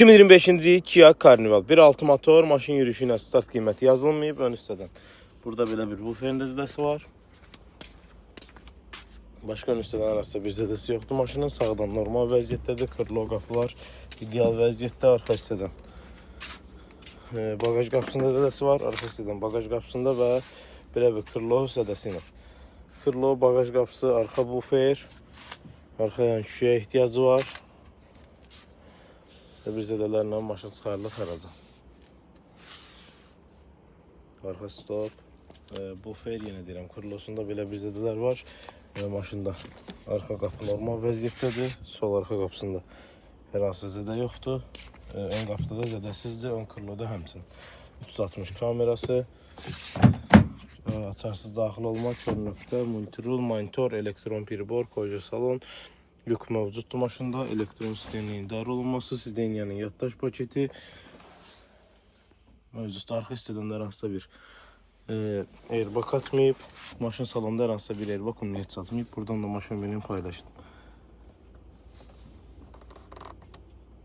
2025-ci Kia Carnival 1.6 motor, maşın yürüyüşü ilə start qiyməti yazılmayıb. Ön üstədən burada belə bir buferin zədəsi var. Başqa ön üstədən arasında bir zədəsi yoxdur. Maşının sağdan normal vəziyyətdədir. Kırılı qapılar ideal vəziyyətdə. Arxa hissədən bagaj qapısında zədəsi var. Arxa hissədən bagaj qapısında və belə bir kırılı zədəsi ilə. Kırılı bagaj qapısı, arxa bufer, arxa yan şüşəyə ehtiyacı var. Bir zədələrlə maşın çıxarılır xəraza. Arxa stop, bufer, yenə deyirəm, kırılosunda belə bir zədələr var. Maşında arxa qapı normal vəziyyətdədir. Sol arxa qapısında hər hansı zədə yoxdur. Ön qapıda da zədəsizdir, ön kırıloda həmçinin. 360 kamerası, açarsız daxil olma, kör nöqtə, multirul, monitor, elektron pribor, koca salon. Yük mövcuddur maşında, elektron sisteminin idarə olunması, sideniyanın yaddaş paketi mövcuddur. Arxa hissədən hər hansısa bir airbag atmayıb, maşın salonunda hər hansısa bir airbag ümumiyyət satmayıb. Buradan da maşın benim paylaşdım.